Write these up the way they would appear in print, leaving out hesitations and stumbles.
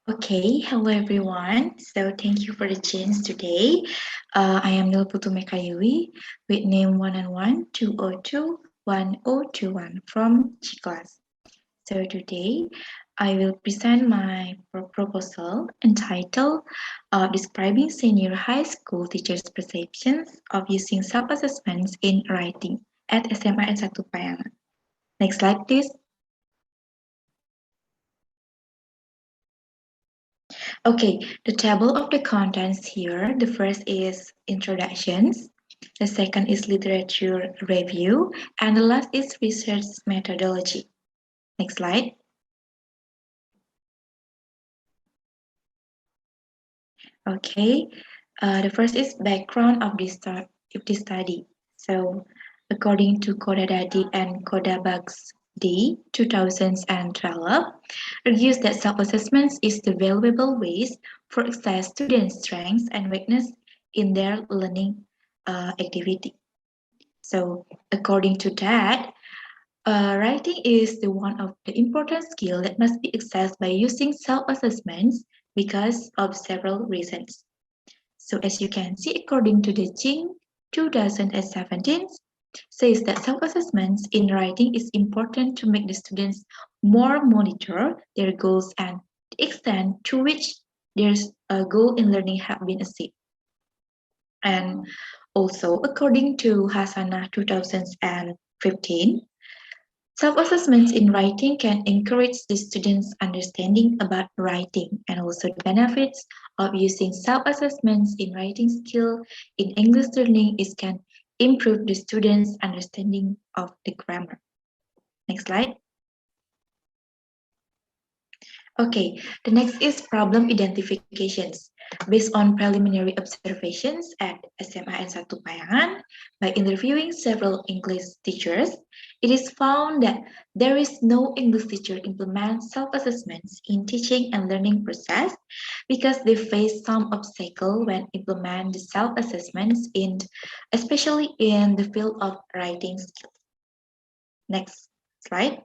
Okay, hello everyone. So thank you for the chance today. I am Luh Putu Meka with name 111-202-1021 from G class. So today I will present my proposal entitled Describing Senior High School Teachers' Perceptions of Using Self-Assessments in Writing at SMA N1 Payangan. Next slide please. Okay, the table of the contents here, the first is introductions, the second is literature review, and the last is research methodology. Next slide. Okay, the first is background of this study. So, according to Kodadadi and Kodabugs D 2012, argues that self-assessments is the valuable ways for assess students' strengths and weakness in their learning activity. So, according to that, writing is the one of the important skill that must be accessed by using self-assessments because of several reasons. So as you can see, according to the Jing 2017, says that self-assessments in writing is important to make the students more monitor their goals and the extent to which their goal in learning have been achieved. And also, according to Hasana 2015, self-assessments in writing can encourage the students' understanding about writing and also the benefits of using self-assessments in writing skill in English learning is can improve the students' understanding of the grammar. Next slide. Okay, the next is problem identifications. Based on preliminary observations at SMA N1 Payangan, by interviewing several English teachers, it is found that there is no English teacher implement self-assessments in teaching and learning process because they face some obstacle when implement the self-assessments especially in the field of writing skills. Next slide.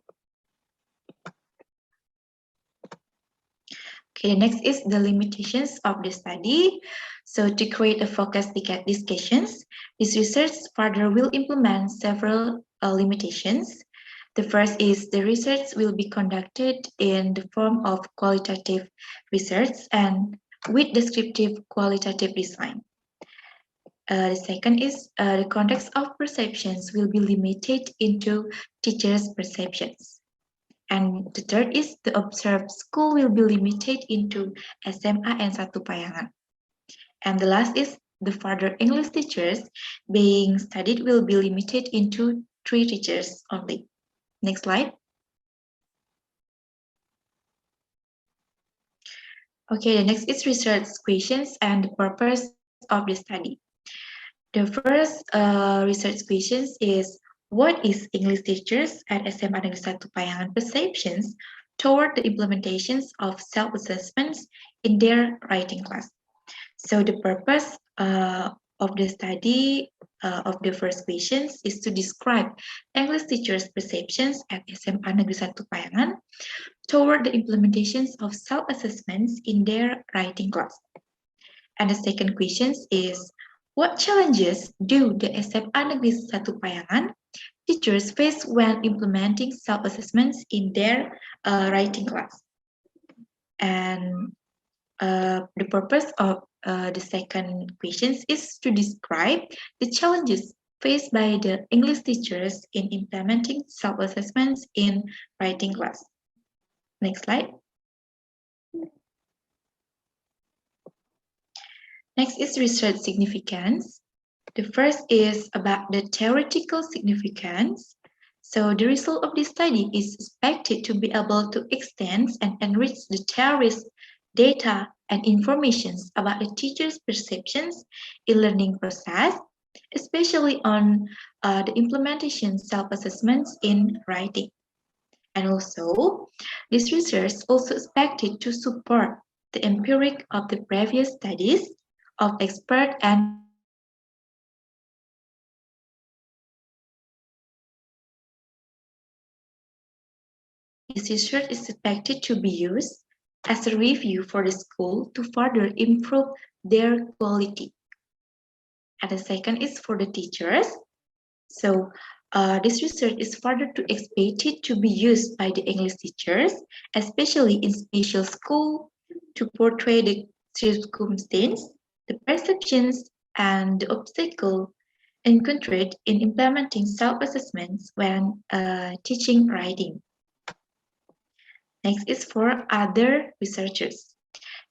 Okay, next is the limitations of the study. So to create a focused discussions, this research further will implement several limitations. The first is the research will be conducted in the form of qualitative research and with descriptive qualitative design. The second is the context of perceptions will be limited into teachers' perceptions. And the third is the observed school will be limited into SMA N1 Payangan. And the last is the further English teachers being studied will be limited into 3 teachers only. Next slide. Okay, the next is research questions and the purpose of the study. The first research questions is what is English teachers at SMA Negeri 1 Payangan perceptions toward the implementations of self-assessments in their writing class? So the purpose of the study of the first questions is to describe English teachers' perceptions at SMA Negeri 1 Payangan toward the implementations of self-assessments in their writing class. And the second question is, what challenges do the SMA Negeri 1 Payangan teachers face when implementing self-assessments in their writing class? And the purpose of the second question is to describe the challenges faced by the English teachers in implementing self-assessments in writing class. Next slide. Next is research significance. The first is about the theoretical significance. So the result of this study is expected to be able to extend and enrich the theories, data, and information about the teacher's perceptions in learning process, especially on the implementation self-assessments in writing. And also, this research also expected to support the empiric of the previous studies of expert and this research is expected to be used as a review for the school to further improve their quality. And the second is for the teachers. So this research is further to expected to be used by the English teachers, especially in special school, to portray the circumstance, the perceptions, and the obstacle encountered in implementing self-assessments when teaching writing. Next is for other researchers.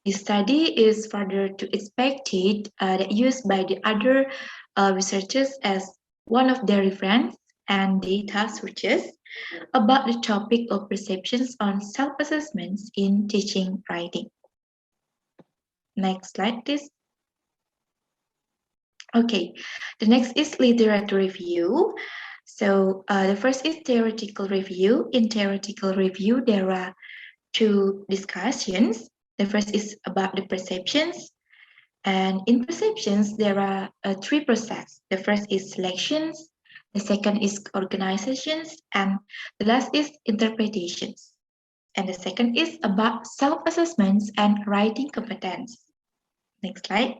This study is further to expected that used by the other researchers as one of their reference and data sources about the topic of perceptions on self-assessments in teaching writing. Next slide, please. Okay, the next is literature review. So the first is theoretical review. In theoretical review, there are two discussions. The first is about the perceptions. And in perceptions, there are three processes. The first is selections, the second is organizations, and the last is interpretations. And the second is about self-assessments and writing competence. Next slide.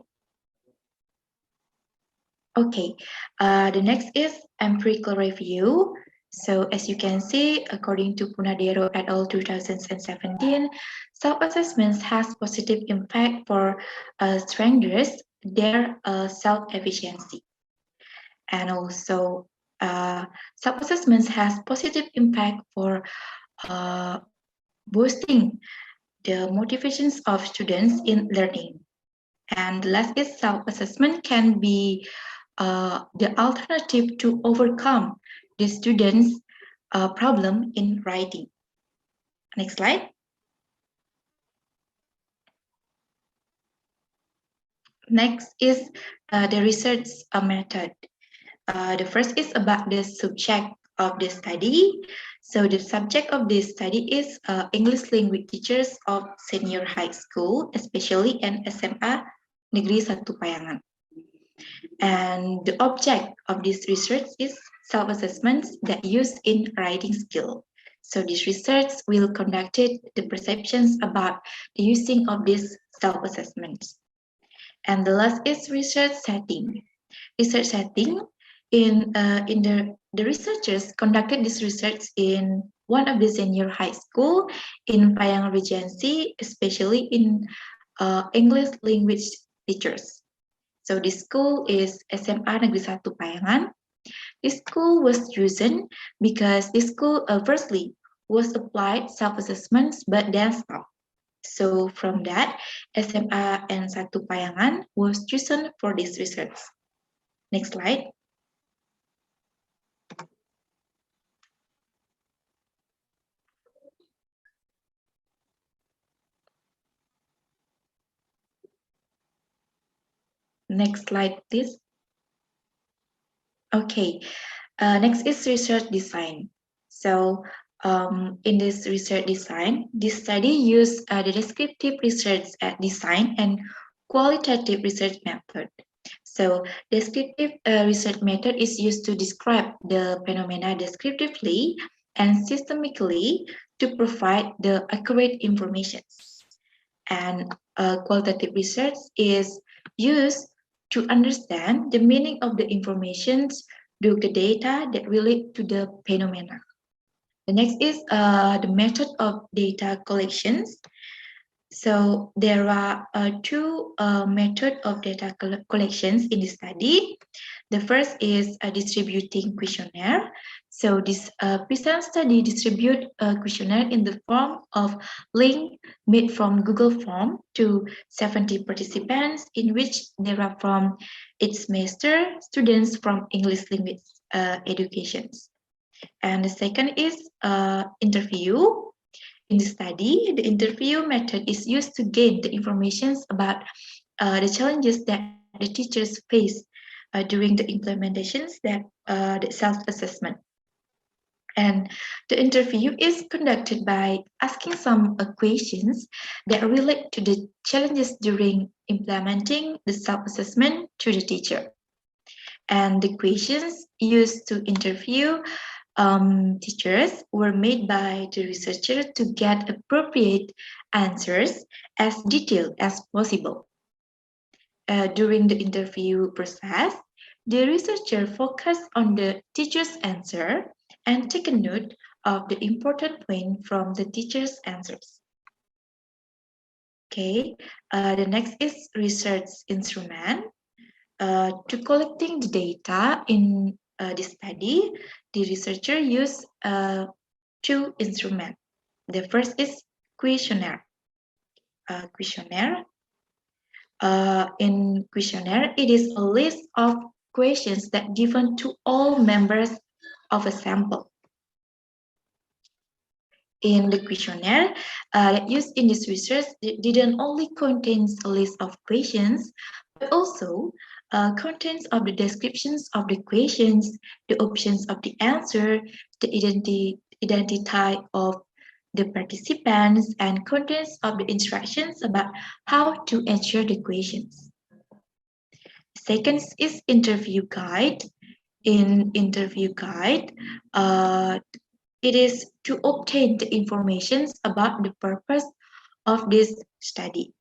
Okay, the next is empirical review. So as you can see, according to Punadero et al. 2017, self-assessments has positive impact for strengthens their self-efficiency. And also, self-assessments has positive impact for boosting the motivations of students in learning. And last is self-assessment can be the alternative to overcome the students' problem in writing. Next slide. Next is the research method. The first is about the subject of the study. So the subject of this study is English language teachers of senior high school, especially in SMA Negeri 1 Payangan. And the object of this research is self-assessments that used in writing skill. So this research will conduct the perceptions about the using of these self-assessments. And the last is research setting. Research setting in the researchers conducted this research in one of the senior high school in Payangan Regency, especially in English language teachers. So this school is SMA Negeri 1 Payangan. This school was chosen because this school firstly was applied self-assessments but then stopped. So from that, SMA and 1 Payangan was chosen for this research. Next slide. Next slide, please. Okay, next is research design. So in this research design, this study used the descriptive research design and qualitative research method. So descriptive research method is used to describe the phenomena descriptively and systemically to provide the accurate information. And qualitative research is used to understand the meaning of the information through the data that relate to the phenomena. The next is the method of data collections. So there are two methods of data collections in this study. The first is distributing questionnaire. So this present study distribute a questionnaire in the form of link made from Google Form to 70 participants, in which there are from each semester students from English language educations. And the second is interview. In the study, the interview method is used to gain the information about the challenges that the teachers face during the implementations that the self-assessment. And the interview is conducted by asking some questions that relate to the challenges during implementing the self-assessment to the teacher. And the questions used to interview teachers were made by the researcher to get appropriate answers as detailed as possible. During the interview process, the researcher focused on the teacher's answer and take a note of the important point from the teacher's answers. Okay, the next is research instrument. To collecting the data in the study, the researcher used two instruments. The first is questionnaire. In questionnaire, it is a list of questions that given to all members of a sample. In the questionnaire that used in this research, it didn't only contains a list of questions, but also contents of the descriptions of the questions, the options of the answer, the identity of the participants, and contents of the instructions about how to answer the questions. Second is interview guide. In interview guide, it is to obtain the information about the purpose of this study.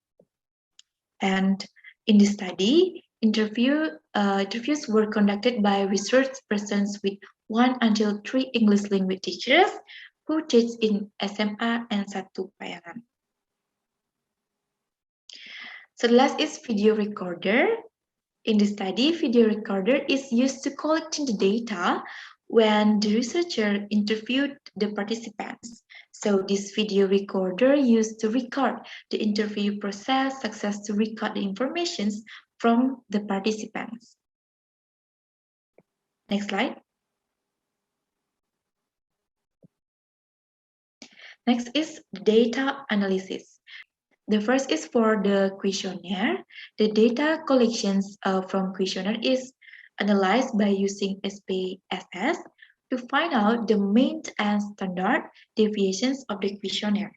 And in this study, interviews were conducted by research persons with 1 until 3 English language teachers who teach in SMA and 1 Payangan. So the last is video recorder. In the study, video recorder is used to collecting the data when the researcher interviewed the participants. So this video recorder used to record the interview process, success to record the information from the participants. Next slide. Next is data analysis. The first is for the questionnaire. The data collections from questionnaire is analyzed by using SPSS to find out the mean and standard deviations of the questionnaire.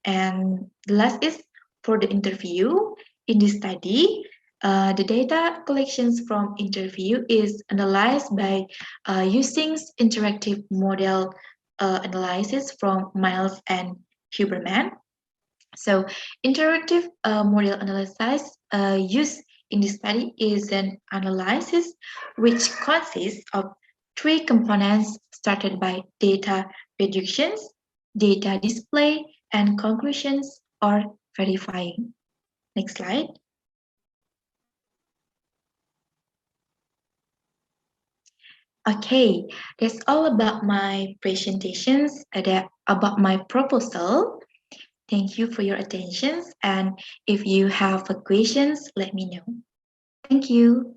And the last is for the interview. In this study, the data collections from interview is analyzed by using interactive model analysis from Miles and Huberman. So interactive model analysis used in this study is an analysis which consists of 3 components started by data reductions, data display, and conclusions or verifying. Next slide. Okay, that's all about my presentations, about my proposal. Thank you for your attention, and if you have questions, let me know. Thank you.